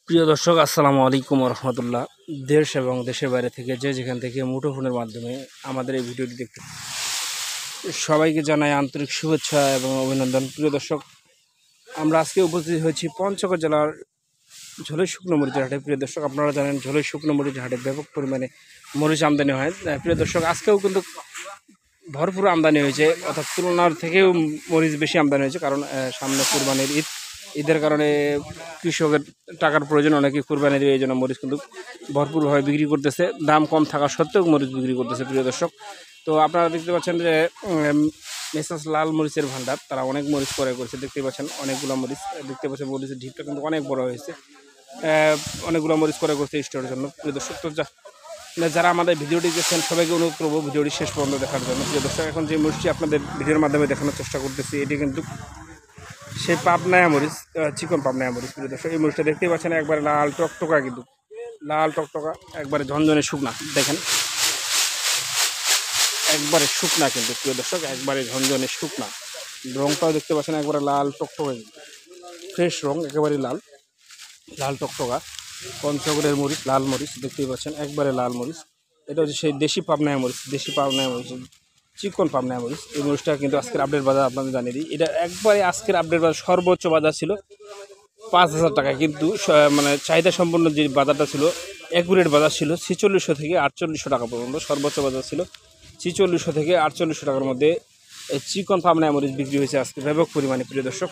প্রিয় দর্শক, আসসালামু আলাইকুম রহমতুল্লাহ। দেশ এবং দেশের বাইরে থেকে যে যেখান থেকে মুঠোফোনের মাধ্যমে আমাদের এই ভিডিওটি দেখতে সবাইকে জানাই আন্তরিক শুভেচ্ছা এবং অভিনন্দন। প্রিয় দর্শক, আমরা আজকে উপস্থিত হয়েছি পঞ্চগড় জেলার ঝোলের শুকনো মরিচের হাটে। প্রিয় দর্শক, আপনারা জানেন ঝোলের শুকনো মরিচের হাটে ব্যাপক পরিমাণে মরিচ আমদানি হয়। প্রিয় দর্শক, আজকেও কিন্তু ভরপুর আমদানি হয়েছে, অর্থাৎ তুলনার থেকেও মরিচ বেশি আমদানি হয়েছে। কারণ সামনে কুরবানির ঈদের কারণে কৃষকের টাকার প্রয়োজন, অনেকে কুরবানি দেবে, এই জন্য মরিচ কিন্তু ভরপুরভাবে বিক্রি করতেছে। দাম কম থাকা সত্ত্বেও মরিচ বিক্রি করতেছে। প্রিয় দর্শক, তো আপনারা দেখতে পাচ্ছেন যে মেসাস লাল মরিচের ভান্ডার, তারা অনেক মরিচ ক্রয় করেছে। দেখতে পাচ্ছেন অনেকগুলো মরিচ, দেখতে পাচ্ছেন মরিচের ঢিপটা কিন্তু অনেক বড় হয়েছে। অনেকগুলো মরিচ ক্রয় করছে স্টোরের জন্য। প্রিয় দর্শক, তো যারা আমাদের ভিডিওটি দেখছেন সবাইকে অনুরোধ করবো ভিডিওটি শেষ পর্যন্ত দেখার জন্য। প্রিয় দর্শক, এখন যে মরিচটি আপনাদের ভিডিওর মাধ্যমে দেখানোর চেষ্টা করতেছি, এটি কিন্তু সেই পাবনায়া মরিচ, চিকন পাবনায়া মরিচ। প্রিয় দর্শক, এই মরিচটা দেখতেই পাচ্ছেন একবারে লাল টকটকা, কিন্তু লাল টকটকা, একবারে ঝনঝনে শুকনা। দেখেন একবারে শুকনা, কিন্তু প্রিয় দর্শক একবারে ঝনঝনে শুকনা। রংটাও দেখতে পাচ্ছেন একবারে লাল টকটকা, ফ্রেশ রং, একেবারে লাল লাল টকটকা। পঞ্চগড়ের মরিচ, লাল মরিচ দেখতেই পাচ্ছেন একবারে লাল মরিচ। এটা হচ্ছে সেই দেশি পাবনায়া মরিচ, দেশি পাবনায়া মরিচ, চিকন পাবনায়া মরিচ। এই মরিচটা কিন্তু আজকের আপডেট বাজার আপনাদের জানিয়ে দিই। এটা একবারে আজকের আপডেট বাজার সর্বোচ্চ বাজার ছিল 5,000 টাকা, কিন্তু মানে চাহিদা সম্পন্ন যে বাজারটা ছিল, অ্যাকুরেট বাজার ছিল 4600 থেকে 4800 টাকা পর্যন্ত। সর্বোচ্চ বাজার ছিল 4600 থেকে 4800 টাকার মধ্যে এই চিকন পাবনায়া মরিচ বিক্রি হয়েছে আজকে ব্যাপক পরিমাণে। প্রিয় দর্শক,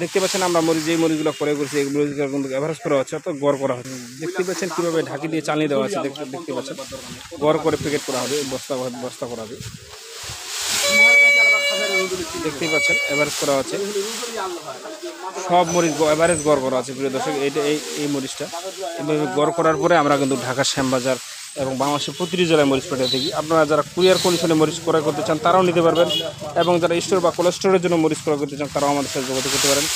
দেখতে পাচ্ছেন আমরা যেই মরিচগুলো ক্রয় করছি, এই মরিচগুলো কিন্তু এভারেজ করা হচ্ছে, অর্থাৎ গড় করা হচ্ছে। দেখতে পাচ্ছেন কীভাবে ঢাকি দিয়ে চালিয়ে দেওয়া আছে। দেখতে পাচ্ছেন গড় করে প্যাকেট করা হবে, বস্তা করা হবে। দেখতেই পাচ্ছেন এভারেজ করা আছে, সব মরিচ এভারেজ গড় করা আছে। প্রিয় দর্শক, এই মরিচটা এভাবে গড় করার পরে আমরা কিন্তু ঢাকা শ্যামবাজার এবং বাংলাদেশের প্রতিটি জেলায় মরিচ পাঠিয়ে থাকি। আপনারা যারা কুরিয়ার কন্ডিশনে মরিচ ক্রয় করতে চান তারাও নিতে পারবেন, এবং যারা স্টোর বা কোল্ড স্টোরের জন্য মরিচ ক্রয় করতে চান তারাও আমাদের সাথে যোগাযোগ করতে পারেন।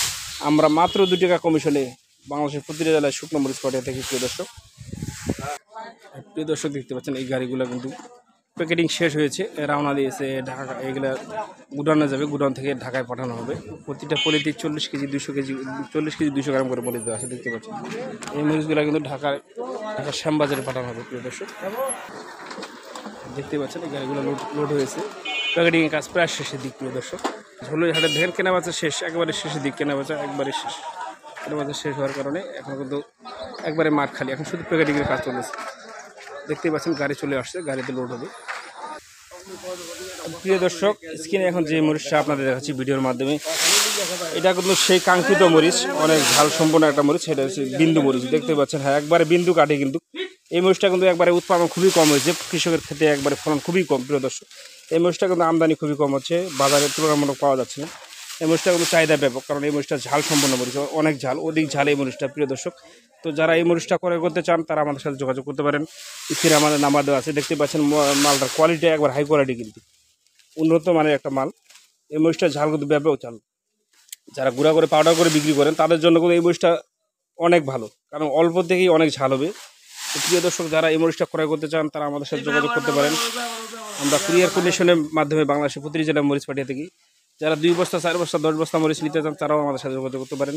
আমরা মাত্র 2 টাকা কমিশনে বাংলাদেশের প্রতিটি জেলায় শুকনো মরিচ পাঠিয়ে থাকি। প্রিয় দর্শক দেখতে পাচ্ছেন এই গাড়িগুলো কিন্তু প্যাকেটিং শেষ হয়েছে, রওনা দিয়েছে ঢাকা। এগুলো গুডাউনে যাবে, গুডাউন থেকে ঢাকায় পাঠানো হবে। প্রতিটা পলিতে 40 কেজি 200 কেজি 40 কেজি 200 গ্রাম করে মরিচ দেওয়া আছে। দেখতে পাচ্ছেন এই মরিচগুলো কিন্তু ঢাকার শ্যামবাজারে পাঠানো হবে। প্রিয় দর্শক, দেখতে পাচ্ছেন এই গাড়িগুলো লোড হয়েছে, প্যাকেটিংয়ের কাজ প্রায় শেষের দিক। প্রিয় দর্শক, ঝোলের হাটে দেখেন কেনাবেচা শেষ, একেবারে শেষের দিক, কেনাবেচা একবারে শেষ। কেনাবেচা শেষ হওয়ার কারণে এখন কিন্তু একবারে মাঠ খালি, এখন শুধু প্যাকেটিংয়ের কাজ চলেছে। দেখতেই পাচ্ছেন গাড়ি চলে আসছে, গাড়িতে লোড হবে। প্রিয় দর্শক, স্ক্রিনে এখন যে মরিচটা আপনাদের দেখাচ্ছি ভিডিওর মাধ্যমে, এটা কিন্তু সেই কাঙ্ক্ষিত মরিচ, অনেক ঝাল সম্পন্ন একটা মরিচ। সেটা হচ্ছে বিন্দু মরিচ। দেখতে পাচ্ছেন, হ্যাঁ একবারে বিন্দু কাটে। কিন্তু এই মরিচটা কিন্তু একবারে উৎপাদন খুবই কম হয়েছে, কৃষকের ক্ষেত্রে একবারে ফলন খুবই কম। প্রিয় দর্শক, এই মরিচটা কিন্তু আমদানি খুবই কম হচ্ছে, বাজারে তুলনামূলক পাওয়া যাচ্ছে না। এই মরিচটা কিন্তু চাহিদা ব্যাপক, কারণ এই মরিচটা ঝাল সম্পন্ন মরিচ, অনেক ঝাল, অধিক ঝাল এই মরিচটা। প্রিয় দর্শক, তো যারা এই মরিচটা ক্রয় করতে চান তারা আমাদের সাথে যোগাযোগ করতে পারেন। স্ক্রিনে আমাদের নাম্বার দেওয়া আছে। দেখতে পাচ্ছেন মালটার কোয়ালিটি একবার হাই কোয়ালিটি, কিন্তু উন্নত মানের একটা মাল। এই মরিচটা ঝাল কিন্তু ব্যাপক ঝাল। যারা গুঁড়া করে পাউডার করে বিক্রি করেন তাদের জন্য কিন্তু এই মরিচটা অনেক ভালো, কারণ অল্প থেকেই অনেক ঝাল হবে। তো প্রিয় দর্শক, যারা এই মরিচটা ক্রয় করতে চান তারা আমাদের সাথে যোগাযোগ করতে পারেন। আমরা কুরিয়ার কন্ডিশনের মাধ্যমে বাংলাদেশের প্রতিটি জেলায় মরিচ পাঠিয়ে থাকি। যারা 2 বস্তা 4 বস্তা 10 বস্তা মরিচ নিতে চান তারাও আমাদের সাথে যোগাযোগ করতে পারেন।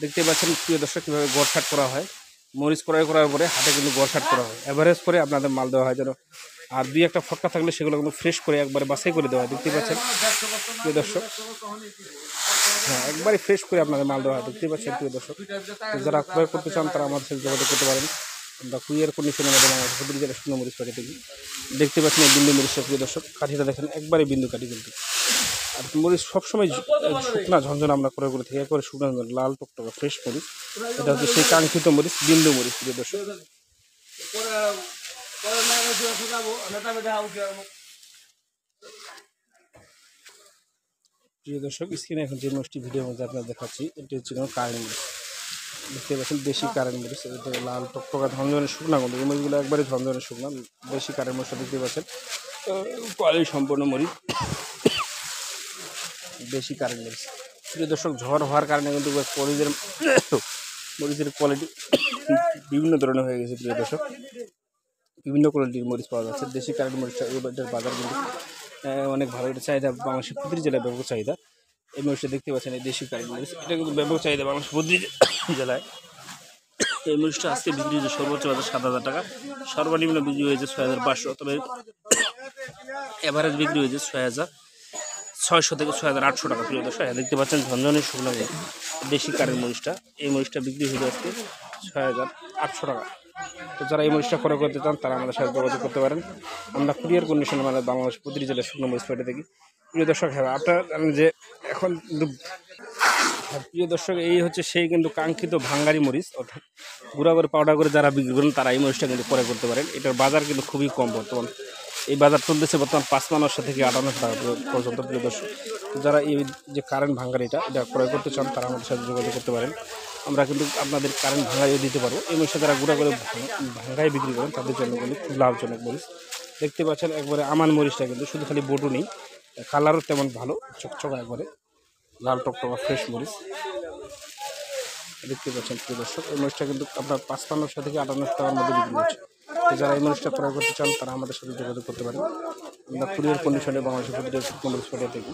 দেখতে পাচ্ছেন প্রিয় দর্শক কীভাবে গড়সাট করা হয়। মরিচ ক্রয় করার পরে হাতে কিন্তু গড়সাট করা হয়, অ্যাভারেজ করে আপনাদের মাল দেওয়া হয় যেন। আর 2-1টা ফটকা থাকলে সেগুলো কিন্তু ফ্রেশ করে একবারে বাছাই করে দেওয়া হয়। দেখতে পাচ্ছেন প্রিয় দর্শক, হ্যাঁ একবারে ফ্রেশ করে আপনাদের মাল দেওয়া হয়। দেখতে পাচ্ছেন প্রিয় দর্শক, যারা ক্রয় করতে চান তারা আমাদের সাথে যোগাযোগ করতে পারেন। আমরা কুরিয়ার কন্ডিশনের মধ্যে বাংলাদেশের প্রতিটি জেলায় শুকনো মরিচ পাঠিয়ে থাকি। দেখতে পাচ্ছেন এই বিন্দু মরিচটা। প্রিয় দর্শক, কাঠিটা দেখেন একবারে বিন্দু কাঠি, কিন্তু আর মরিচ সবসময় শুকনা ঝনঝনা আমরা ক্রয় করে থাকি, একবারে শুকনা লাল টকটকা ফ্রেশ মরিচ। এটা হচ্ছে সেই কাঙ্ক্ষিত মরিচ, বিন্দু মরিচ। প্রিয় দর্শক, স্ক্রিনে এখন যে মরিচটি ভিডিওর মধ্যে আপনার দেখাচ্ছি এটি হচ্ছে কারেন্ট মরিচ। দেখতে পাচ্ছেন দেশি কারেন্ট মরিচ, এটা লাল টকটকা ঝনঝনে শুকনা, কিন্তু এই মরিচগুলো একবারে ঝনঝনে শুকনা দেশি কারেন্ট মরিচটা। দেখতে পাচ্ছেন কোয়ালিটি সম্পন্ন মরিচ, দেশি কারেন্ট মরিচ। প্রিয় দর্শক, ঝড় হওয়ার কারণে কিন্তু মরিচের কোয়ালিটি বিভিন্ন ধরনের হয়ে গেছে। প্রিয় দর্শক, বিভিন্ন কোয়ালিটির মরিচ পাওয়া যাচ্ছে। দেশি কারেন্ট মরিচটা এটার বাজার কিন্তু অনেক ভালো, এটা চাহিদা বাংলাদেশের প্রতিটি জেলায় ব্যাপক চাহিদা। এই মরিচটা দেখতে পাচ্ছেন, এই দেশি কারেন্ট মরিচ, এটা কিন্তু ব্যাপক চাহিদা বাংলাদেশের প্রতিটি জেলায় এই মরিচটা আজকে বিক্রি হয়েছে সর্বোচ্চ বাজার 7,000 টাকা, সর্বনিম্ন বিক্রি হয়েছে 6,500, তবে এভারেজ বিক্রি হয়েছে 6,600 থেকে 6,800 টাকা। প্রিয় দর্শক দেখতে পাচ্ছেন ঝনঝনের শুকনো দেশি কারের মরিচটা, এই মরিচটা বিক্রি হয়েছে আজকে 6,800 টাকা। তো যারা এই মরিচটা ক্রয় করতে চান তারা আমাদের সাথে যোগাযোগ করতে পারেন। আমরা কুরিয়ার কন্ডিশনে মানে বাংলাদেশ প্রতিটি জেলায় শুকনো মরিচ পেটে থাকি। প্রিয় দর্শক হ্যাঁ আপনারা জানেন যে এখন কিন্তু প্রিয় দর্শক এই হচ্ছে সেই কিন্তু কাঙ্ক্ষিত ভাঙ্গারি মরিচ, অর্থাৎ গুঁড়া করে পাউডার করে যারা বিক্রি করেন তারা এই মরিচটা কিন্তু ক্রয় করতে পারেন। এটার বাজার কিন্তু খুবই কম বর্তমান, এই বাজার চলতেছে বর্তমান 5,000 থেকে 58 টাকা পর্যন্ত। প্রিয় দর্শক যারা এই যে কারেন্ট ভাঙ্গারিটা এটা ক্রয় করতে চান তারা আমাদের সাথে যোগাযোগ করতে পারেন। আমরা কিন্তু আপনাদের কারেন্ট ভাঙ্গারিও দিতে পারবো। এই মরিচটা যারা গুঁড়া করে ভাঙ্গাই বিক্রি করেন তাদের জন্য কিন্তু খুব লাভজনক মরিচ। দেখতে পাচ্ছেন একবারে আমান মরিচটা কিন্তু শুধু খালি বটু নেই, কালারও তেমন ভালো, চকচকা একবারে লাল টকটকা ফ্রেশ মরিচ দেখতে পাচ্ছেন। প্রিয় দর্শক এই মরিচটা কিন্তু আপনার 5,500 থেকে 58 টাকার মধ্যে বিক্রি হচ্ছে। তো যারা এই মরিচটা ক্রয় করতে চান তারা আমাদের সাথে যোগাযোগ করতে পারেন। আমরা কুরিয়ার কন্ডিশনে বাংলাদেশের প্রতিটা শুকনো মরিচ পেটে থাকি।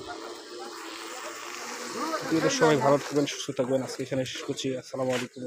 প্রিয় দর্শক সবাই ভালো থাকবেন, সুস্থ থাকবেন। আজকে এখানে শেষ করছি। আসসালামু আলাইকুম।